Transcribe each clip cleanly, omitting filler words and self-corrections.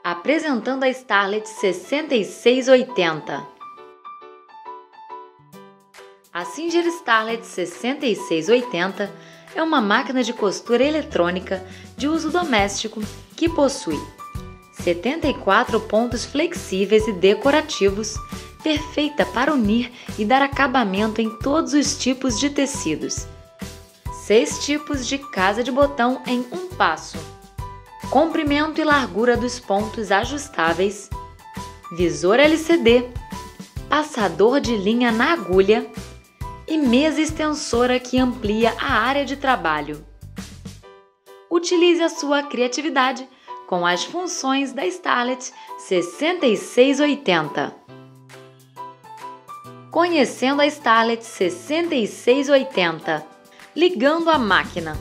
apresentando a Starlet 6680. A Singer Starlet 6680 é uma máquina de costura eletrônica de uso doméstico que possui 74 pontos flexíveis e decorativos, perfeita para unir e dar acabamento em todos os tipos de tecidos. 6 tipos de casa de botão em um passo. Comprimento e largura dos pontos ajustáveis. Visor LCD. Passador de linha na agulha. E mesa extensora que amplia a área de trabalho. Utilize a sua criatividade com as funções da Starlet 6680. Conhecendo a Starlet 6680. Ligando a máquina.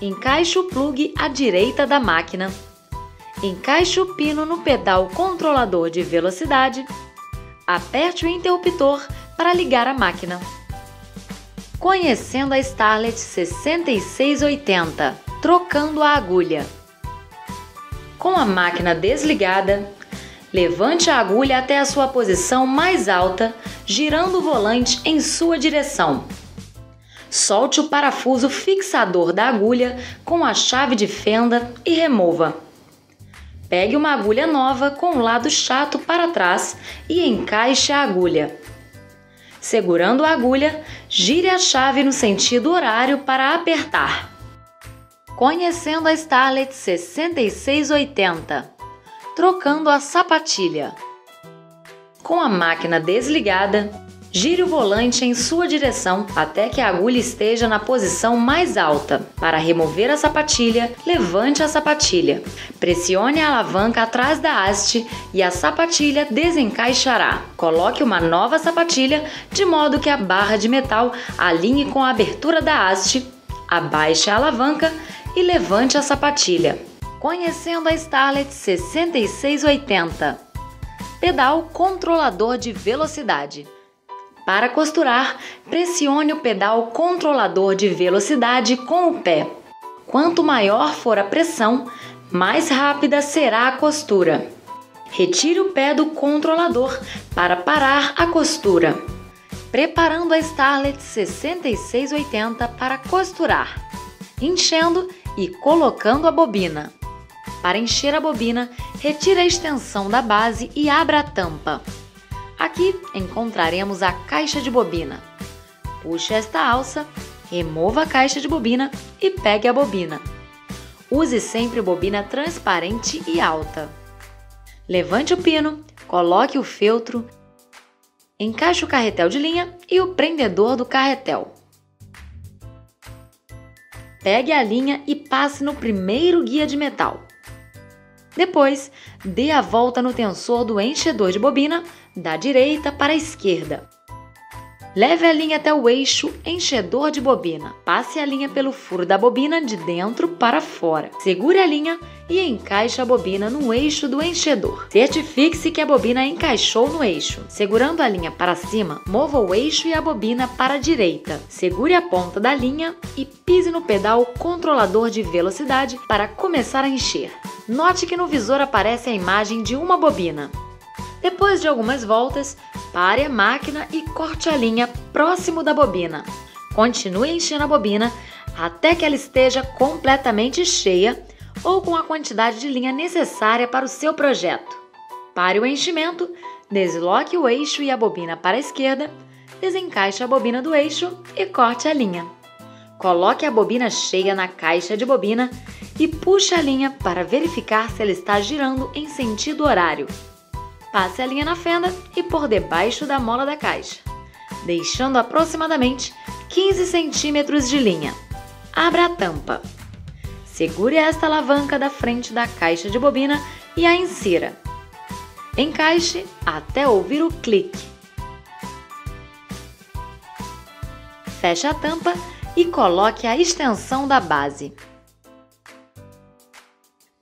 Encaixe o plugue à direita da máquina. Encaixe o pino no pedal controlador de velocidade. Aperte o interruptor para ligar a máquina. Conhecendo a Starlet 6680. Trocando a agulha. Com a máquina desligada, levante a agulha até a sua posição mais alta, girando o volante em sua direção. Solte o parafuso fixador da agulha com a chave de fenda e remova. Pegue uma agulha nova com o lado chato para trás e encaixe a agulha. Segurando a agulha, gire a chave no sentido horário para apertar. Conhecendo a Starlet 6680. Trocando a sapatilha. Com a máquina desligada, gire o volante em sua direção até que a agulha esteja na posição mais alta. Para remover a sapatilha, levante a sapatilha. Pressione a alavanca atrás da haste e a sapatilha desencaixará. Coloque uma nova sapatilha de modo que a barra de metal alinhe com a abertura da haste. Abaixe a alavanca e levante a sapatilha. Conhecendo a Starlet 6680. Pedal controlador de velocidade. Para costurar, pressione o pedal controlador de velocidade com o pé. Quanto maior for a pressão, mais rápida será a costura. Retire o pé do controlador para parar a costura. Preparando a Starlet 6680 para costurar. Enchendo e colocando a bobina. Para encher a bobina, retire a extensão da base e abra a tampa. Aqui encontraremos a caixa de bobina. Puxe esta alça, remova a caixa de bobina e pegue a bobina. Use sempre bobina transparente e alta. Levante o pino, coloque o feltro, encaixe o carretel de linha e o prendedor do carretel. Pegue a linha e passe no primeiro guia de metal. Depois, dê a volta no tensor do enchedor de bobina da direita para a esquerda. Leve a linha até o eixo enchedor de bobina. Passe a linha pelo furo da bobina de dentro para fora. Segure a linha e encaixe a bobina no eixo do enchedor. Certifique-se que a bobina encaixou no eixo. Segurando a linha para cima, mova o eixo e a bobina para a direita. Segure a ponta da linha e pise no pedal controlador de velocidade para começar a encher. Note que no visor aparece a imagem de uma bobina. Depois de algumas voltas, pare a máquina e corte a linha próximo da bobina. Continue enchendo a bobina até que ela esteja completamente cheia ou com a quantidade de linha necessária para o seu projeto. Pare o enchimento, desloque o eixo e a bobina para a esquerda, desencaixe a bobina do eixo e corte a linha. Coloque a bobina cheia na caixa de bobina e puxe a linha para verificar se ela está girando em sentido horário. Passe a linha na fenda e por debaixo da mola da caixa, deixando aproximadamente 15 centímetros de linha. Abra a tampa. Segure esta alavanca da frente da caixa de bobina e a insira. Encaixe até ouvir o clique. Feche a tampa e coloque a extensão da base.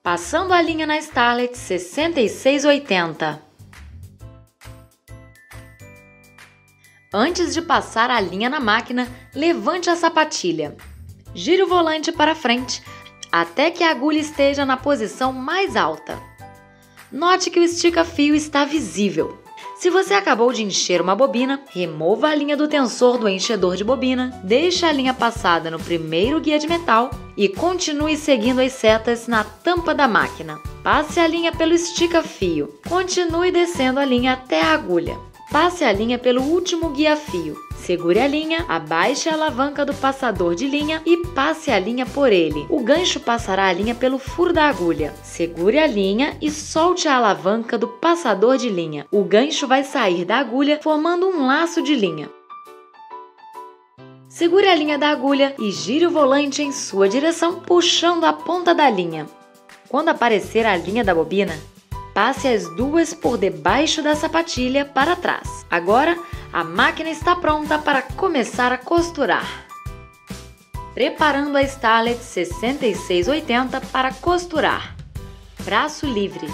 Passando a linha na Starlet 6680. Antes de passar a linha na máquina, levante a sapatilha. Gire o volante para frente até que a agulha esteja na posição mais alta. Note que o estica-fio está visível. Se você acabou de encher uma bobina, remova a linha do tensor do enchedor de bobina, deixe a linha passada no primeiro guia de metal e continue seguindo as setas na tampa da máquina. Passe a linha pelo estica-fio. Continue descendo a linha até a agulha. Passe a linha pelo último guia-fio. Segure a linha, abaixe a alavanca do passador de linha e passe a linha por ele. O gancho passará a linha pelo furo da agulha. Segure a linha e solte a alavanca do passador de linha. O gancho vai sair da agulha formando um laço de linha. Segure a linha da agulha e gire o volante em sua direção, puxando a ponta da linha. Quando aparecer a linha da bobina, passe as duas por debaixo da sapatilha para trás. Agora, a máquina está pronta para começar a costurar. Preparando a Starlet 6680 para costurar. Braço livre.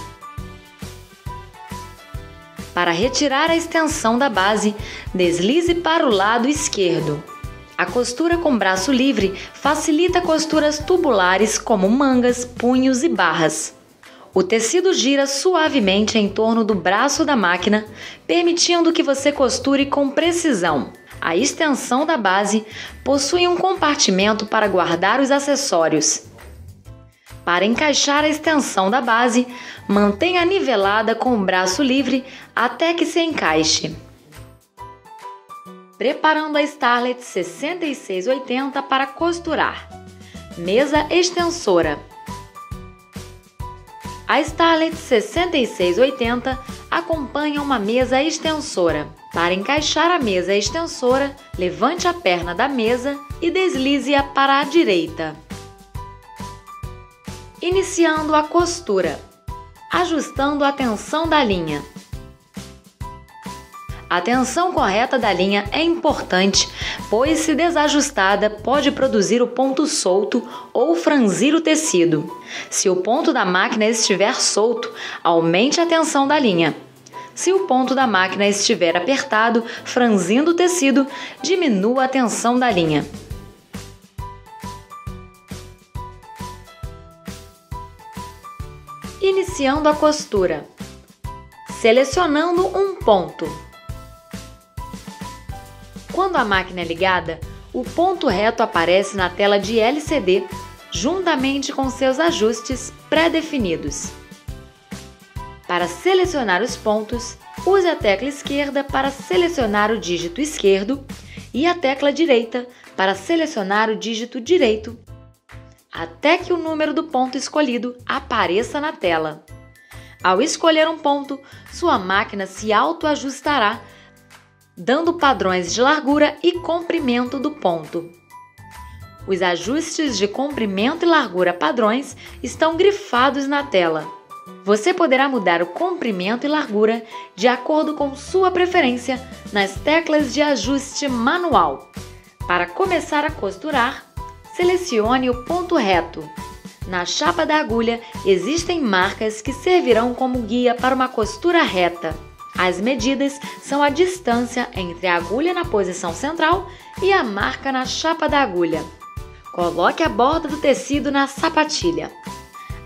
Para retirar a extensão da base, deslize para o lado esquerdo. A costura com braço livre facilita costuras tubulares como mangas, punhos e barras. O tecido gira suavemente em torno do braço da máquina, permitindo que você costure com precisão. A extensão da base possui um compartimento para guardar os acessórios. Para encaixar a extensão da base, mantenha nivelada com o braço livre até que se encaixe. Preparando a Starlet 6680 para costurar. Mesa extensora. A Starlet 6680 acompanha uma mesa extensora. Para encaixar a mesa extensora, levante a perna da mesa e deslize-a para a direita. Iniciando a costura. Ajustando a tensão da linha. A tensão correta da linha é importante, pois se desajustada pode produzir o ponto solto ou franzir o tecido. Se o ponto da máquina estiver solto, aumente a tensão da linha. Se o ponto da máquina estiver apertado, franzindo o tecido, diminua a tensão da linha. Iniciando a costura. Selecionando um ponto. Quando a máquina é ligada, o ponto reto aparece na tela de LCD, juntamente com seus ajustes pré-definidos. Para selecionar os pontos, use a tecla esquerda para selecionar o dígito esquerdo e a tecla direita para selecionar o dígito direito, até que o número do ponto escolhido apareça na tela. Ao escolher um ponto, sua máquina se autoajustará, dando padrões de largura e comprimento do ponto. Os ajustes de comprimento e largura padrões estão grifados na tela. Você poderá mudar o comprimento e largura de acordo com sua preferência nas teclas de ajuste manual. Para começar a costurar, selecione o ponto reto. Na chapa da agulha existem marcas que servirão como guia para uma costura reta. As medidas são a distância entre a agulha na posição central e a marca na chapa da agulha. Coloque a borda do tecido na sapatilha.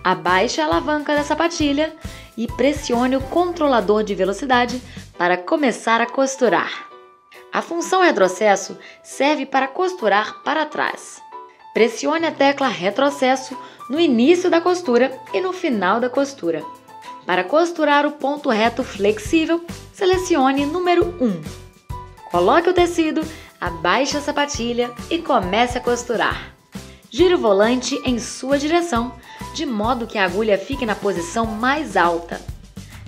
Abaixe a alavanca da sapatilha e pressione o controlador de velocidade para começar a costurar. A função retrocesso serve para costurar para trás. Pressione a tecla retrocesso no início da costura e no final da costura. Para costurar o ponto reto flexível, selecione número 1. Coloque o tecido, abaixe a sapatilha e comece a costurar. Gire o volante em sua direção, de modo que a agulha fique na posição mais alta.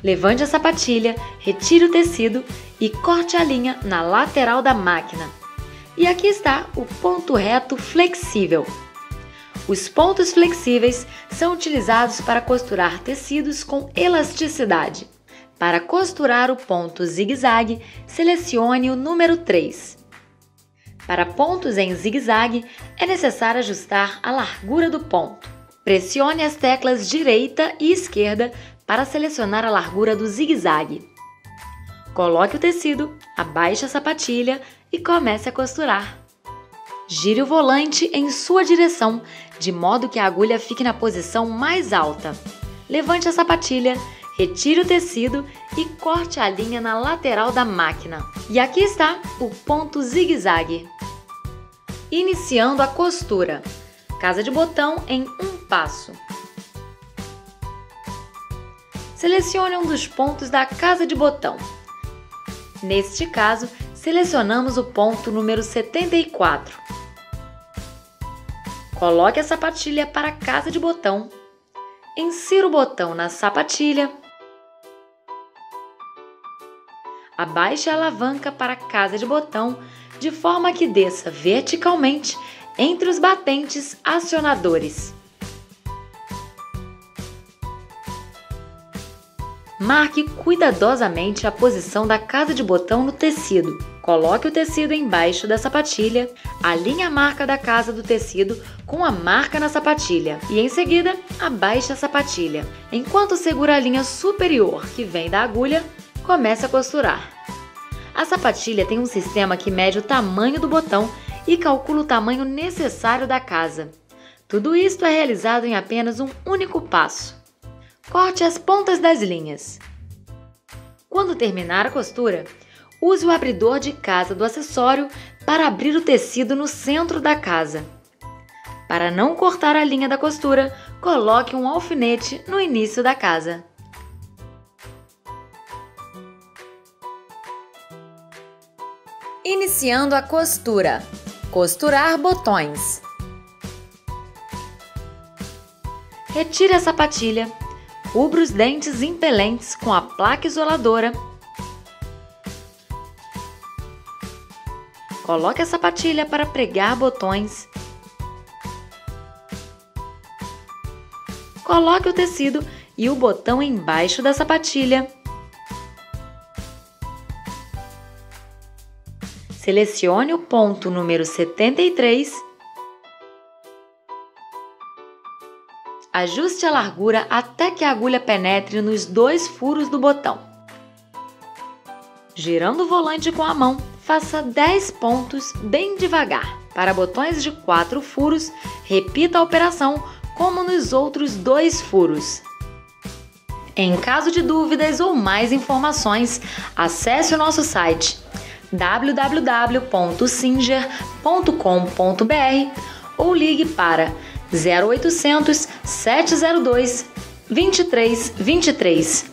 Levante a sapatilha, retire o tecido e corte a linha na lateral da máquina. E aqui está o ponto reto flexível. Os pontos flexíveis são utilizados para costurar tecidos com elasticidade. Para costurar o ponto zigue-zague, selecione o número 3. Para pontos em zigue-zague, é necessário ajustar a largura do ponto. Pressione as teclas direita e esquerda para selecionar a largura do zigue-zague. Coloque o tecido, abaixe a sapatilha e comece a costurar. Gire o volante em sua direção, de modo que a agulha fique na posição mais alta. Levante a sapatilha, retire o tecido e corte a linha na lateral da máquina. E aqui está o ponto zigue-zague. Iniciando a costura. Casa de botão em um passo. Selecione um dos pontos da casa de botão. Neste caso, selecionamos o ponto número 74. Coloque a sapatilha para a casa de botão. Insira o botão na sapatilha. Abaixe a alavanca para a casa de botão de forma que desça verticalmente entre os batentes acionadores. Marque cuidadosamente a posição da casa de botão no tecido. Coloque o tecido embaixo da sapatilha, alinhe a marca da casa do tecido com a marca na sapatilha e, em seguida, abaixe a sapatilha. Enquanto segura a linha superior que vem da agulha, comece a costurar. A sapatilha tem um sistema que mede o tamanho do botão e calcula o tamanho necessário da casa. Tudo isto é realizado em apenas um único passo. Corte as pontas das linhas. Quando terminar a costura, use o abridor de casa do acessório para abrir o tecido no centro da casa. Para não cortar a linha da costura, coloque um alfinete no início da casa. Iniciando a costura. Costurar botões. Retire a sapatilha. Cubra os dentes impelentes com a placa isoladora. Coloque a sapatilha para pregar botões. Coloque o tecido e o botão embaixo da sapatilha. Selecione o ponto número 73. Ajuste a largura até que a agulha penetre nos 2 furos do botão. Girando o volante com a mão, faça 10 pontos bem devagar. Para botões de 4 furos, repita a operação como nos outros 2 furos. Em caso de dúvidas ou mais informações, acesse o nosso site www.singer.com.br ou ligue para 0800 702 2323.